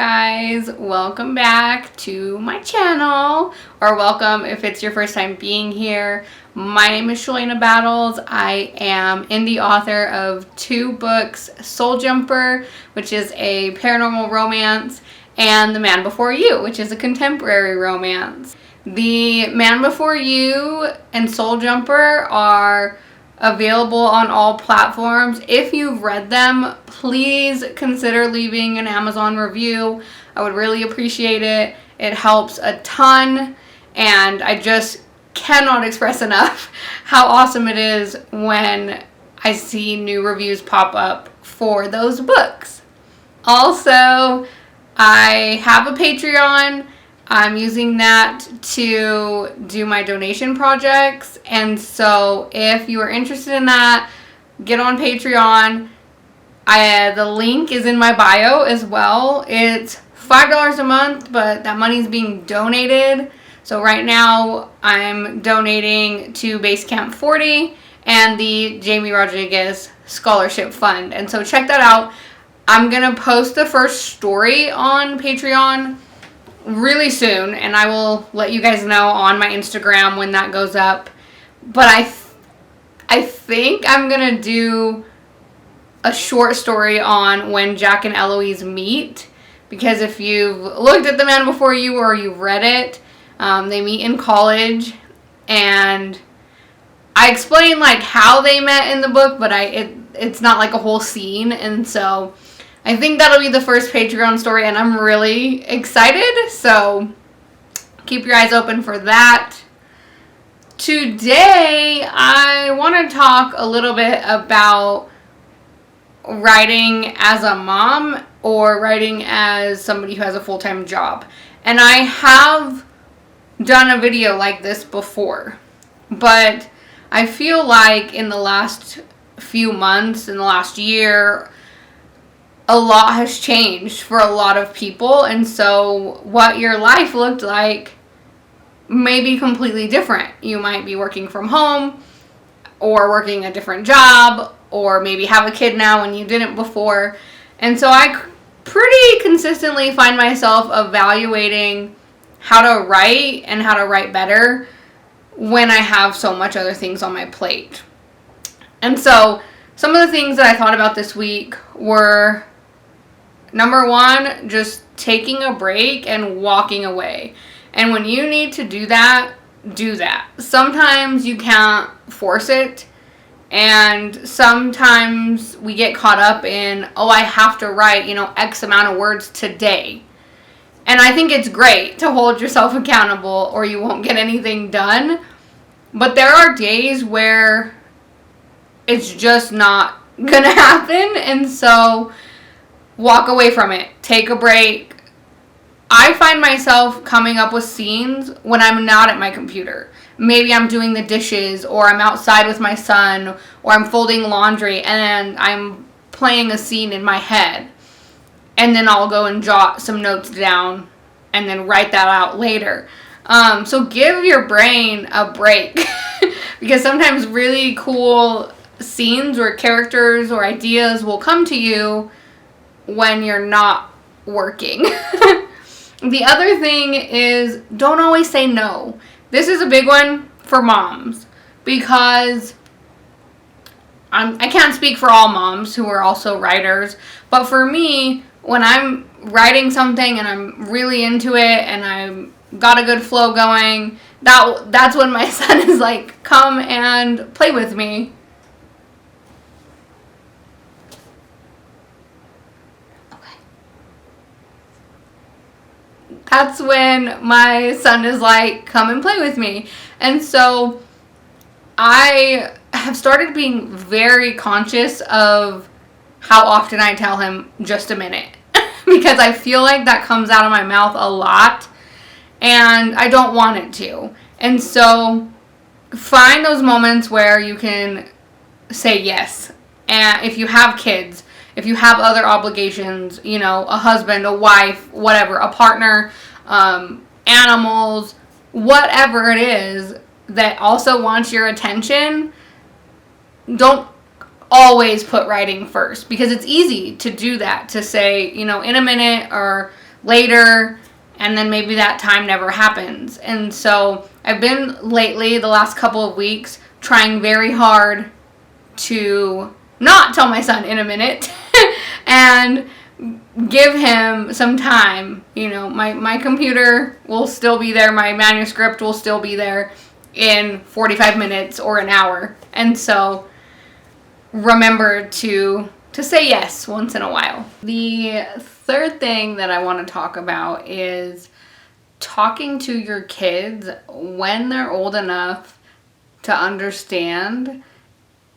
guys, welcome back to my channel, or welcome if it's your first time being here. My name is Shalanabattles. I am indie author of 2 books, Soul Jumper, which is a paranormal romance, and The Man Before You, which is a contemporary romance. The Man Before You and Soul Jumper are available on all platforms. If you've read them, please consider leaving an Amazon review. I would really appreciate it. It helps a ton, and I just cannot express enough how awesome it is when I see new reviews pop up for those books. Also, I have a Patreon. I'm using that to do my donation projects, and so if you are interested in that, get on Patreon. The link is in my bio as well. It's $5 a month, but that money's being donated. So right now I'm donating to Basecamp 40 and the Jamie Rodriguez Scholarship Fund, and so check that out. I'm gonna post the first story on Patreon really soon, and I will let you guys know on my Instagram when that goes up. But I think I'm gonna do a short story on when Jack and Eloise meet, because if you've looked at The Man Before You or you've read it, they meet in college, and I explain like how they met in the book, but it's not like a whole scene, and so I think that'll be the first Patreon story, and I'm really excited, so keep your eyes open for that. Today, I want to talk a little bit about writing as a mom or writing as somebody who has a full-time job. And I have done a video like this before, but I feel like in the last few months, in the last year, a lot has changed for a lot of people, and so what your life looked like may be completely different. You might be working from home or working a different job, or maybe have a kid now and you didn't before. And so I pretty consistently find myself evaluating how to write and how to write better when I have so much other things on my plate. And so some of the things that I thought about this week were, number one, just taking a break and walking away. And when you need to do that, do that. Sometimes you can't force it, and sometimes we get caught up in, oh, I have to write, X amount of words today. And I think it's great to hold yourself accountable or you won't get anything done. But there are days where it's just not gonna happen, and so walk away from it. Take a break. I find myself coming up with scenes when I'm not at my computer. Maybe I'm doing the dishes, or I'm outside with my son, or I'm folding laundry, and I'm playing a scene in my head. And then I'll go and jot some notes down and then write that out later. So give your brain a break because sometimes really cool scenes or characters or ideas will come to you when you're not working. The other thing is, don't always say no. This is a big one for moms, because I can't speak for all moms who are also writers, but for me, when I'm writing something and I'm really into it and I've got a good flow going, that's when my son is like, come and play with me. That's when my son is like, come and play with me. And so I have started being very conscious of how often I tell him just a minute because I feel like that comes out of my mouth a lot and I don't want it to. And so find those moments where you can say yes. And if you have kids, if you have other obligations, a husband, a wife, whatever, a partner, animals, whatever it is that also wants your attention, don't always put writing first, because it's easy to do that, to say, in a minute, or later, and then maybe that time never happens. And so I've been lately, the last couple of weeks, trying very hard to not tell my son in a minute and give him some time. You know, my computer will still be there, my manuscript will still be there in 45 minutes or an hour. And so remember to say yes once in a while. The third thing that I want to talk about is talking to your kids when they're old enough to understand.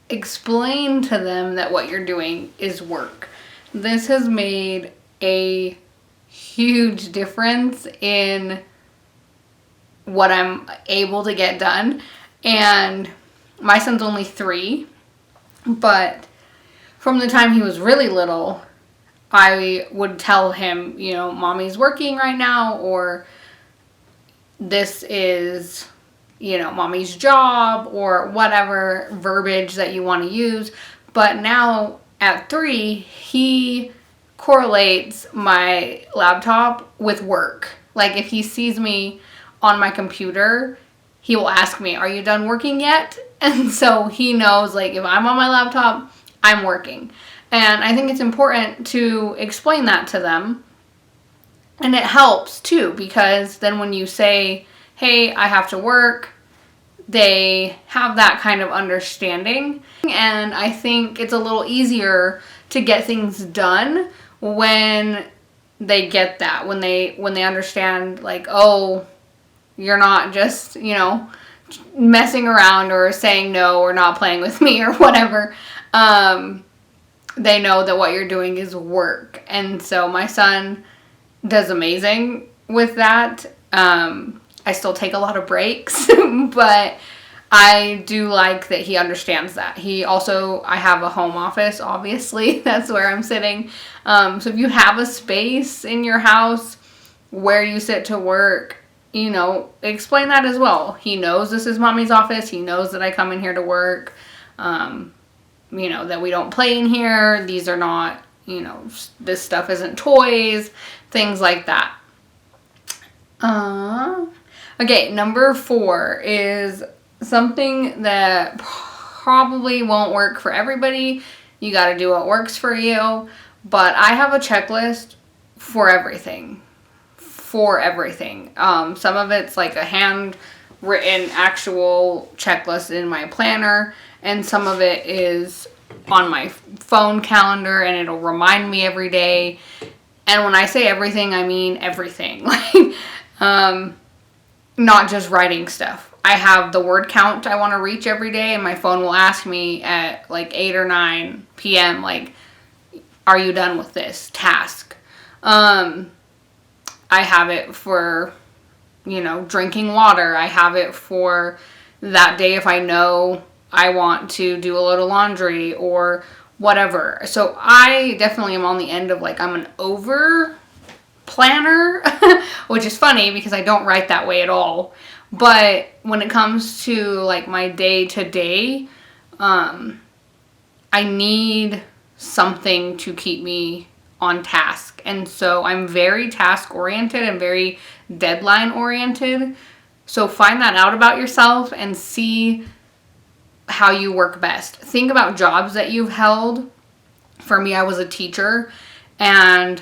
Explain to them that what you're doing is work. This has made a huge difference in what I'm able to get done. And my son's only 3, but from the time he was really little, I would tell him, you know, mommy's working right now, or this is, you know, mommy's job, or whatever verbiage that you want to use. But now at 3, he correlates my laptop with work. Like if he sees me on my computer, he will ask me, are you done working yet? And so he knows, like, if I'm on my laptop, I'm working. And I think it's important to explain that to them. And it helps too, because then when you say, hey, I have to work, they have that kind of understanding. And I think it's a little easier to get things done when they get that, when they understand, like, oh, you're not just, you know, messing around or saying no or not playing with me or whatever. They know that what you're doing is work. And so my son does amazing with that. I still take a lot of breaks, but I do like that he understands that. I have a home office, obviously. That's where I'm sitting. So if you have a space in your house where you sit to work, you know, explain that as well. He knows this is mommy's office. He knows that I come in here to work. You know, that we don't play in here. These are not, you know, this stuff isn't toys, things like that. Okay, number 4 is something that probably won't work for everybody. You got to do what works for you. But I have a checklist for everything. Some of it's like a handwritten actual checklist in my planner, and some of it is on my phone calendar, and it'll remind me every day. And when I say everything, I mean everything. Like, not just writing stuff. I have the word count I want to reach every day, and my phone will ask me at like 8 or 9 p.m. like, are you done with this task? I have it for, you know, drinking water. I have it for that day if I know I want to do a little laundry or whatever. So I definitely am on the end of, like, I'm an over planner, which is funny because I don't write that way at all. But when it comes to, like, my day to day, I need something to keep me on task. And so I'm very task oriented and very deadline oriented. So find that out about yourself and see how you work best. Think about jobs that you've held. For me, I was a teacher, and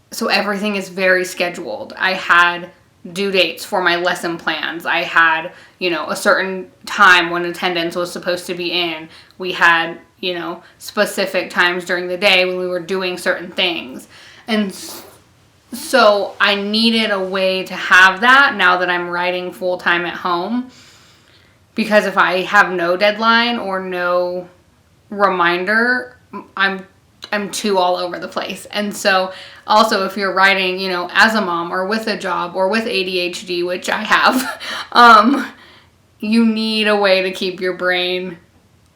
so everything is very scheduled. I had due dates for my lesson plans. I had, you know, a certain time when attendance was supposed to be in. We had, you know, specific times during the day when we were doing certain things. And so I needed a way to have that now that I'm writing full-time at home. Because if I have no deadline or no reminder, I'm too all over the place. And so also if you're writing, you know, as a mom or with a job or with ADHD, which I have, you need a way to keep your brain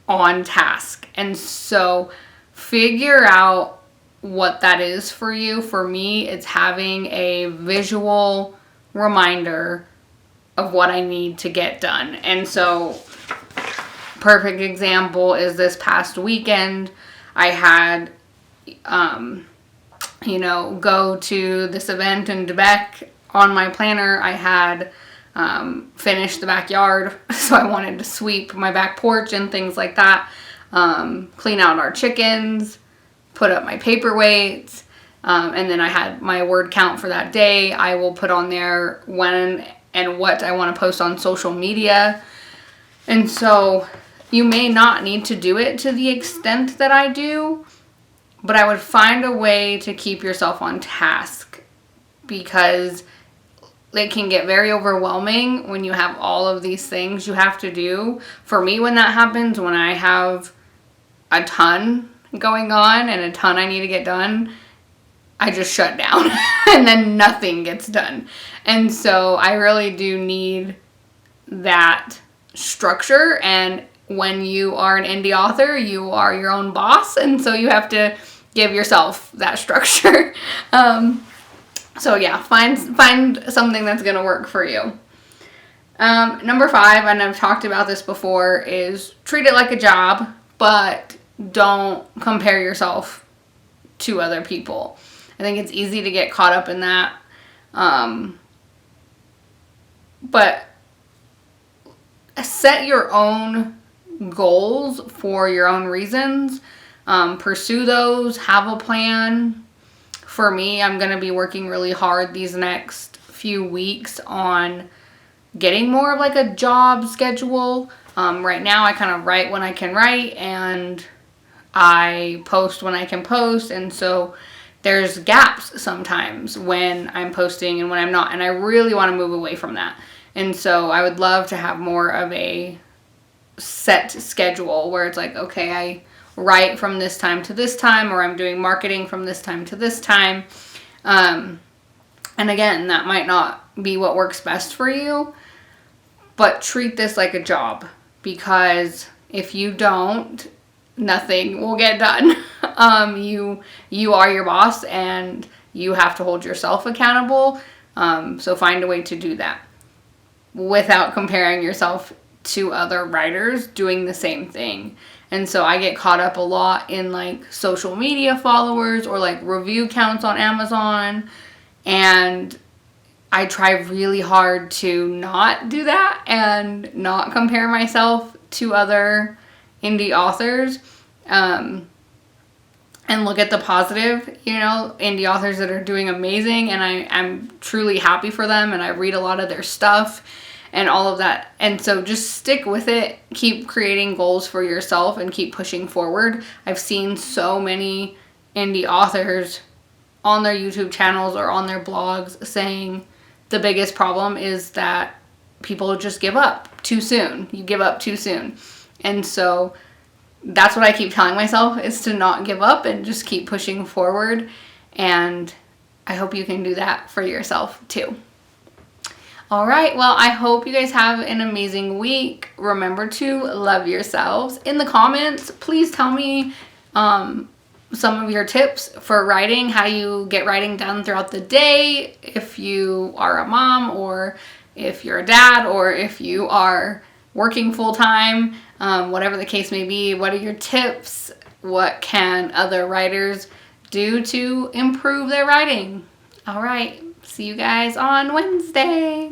on task. And so figure out what that is for you. For me, it's having a visual reminder of what I need to get done. And so perfect example is this past weekend I had go to this event in Quebec. On my planner, I had finished the backyard, so I wanted to sweep my back porch and things like that, clean out our chickens, put up my paperweights, and then I had my word count for that day. I will put on there when and what I want to post on social media. And so you may not need to do it to the extent that I do, but I would find a way to keep yourself on task, because it can get very overwhelming when you have all of these things you have to do. For me, when that happens, when I have a ton going on and a ton I need to get done, I just shut down and then nothing gets done. And so I really do need that structure. And when you are an indie author, you are your own boss, and so you have to give yourself that structure. So yeah, find something that's going to work for you. Number 5, and I've talked about this before, is treat it like a job, but don't compare yourself to other people. I think it's easy to get caught up in that. But set your own goals for your own reasons. Pursue those. Have a plan. For me, I'm going to be working really hard these next few weeks on getting more of like a job schedule. Right now, I kind of write when I can write, and I post when I can post. And so there's gaps sometimes when I'm posting and when I'm not. And I really want to move away from that. And so I would love to have more of a set schedule where it's like, okay, I write from this time to this time, or I'm doing marketing from this time to this time. And again, that might not be what works best for you, but treat this like a job, because if you don't, nothing will get done. You are your boss, and you have to hold yourself accountable. So find a way to do that without comparing yourself to other writers doing the same thing. And so I get caught up a lot in like social media followers or like review counts on Amazon, and I try really hard to not do that and not compare myself to other indie authors, and look at the positive, indie authors that are doing amazing, and I'm truly happy for them, and I read a lot of their stuff and all of that. And so just stick with it. Keep creating goals for yourself and keep pushing forward. I've seen so many indie authors on their YouTube channels or on their blogs saying the biggest problem is that people just give up too soon. You give up too soon. And so that's what I keep telling myself, is to not give up and just keep pushing forward. And I hope you can do that for yourself too. All right, well, I hope you guys have an amazing week. Remember to love yourselves. In the comments, please tell me some of your tips for writing, how you get writing done throughout the day, if you are a mom, or if you're a dad, or if you are working full-time, whatever the case may be. What are your tips? What can other writers do to improve their writing? All right, see you guys on Wednesday.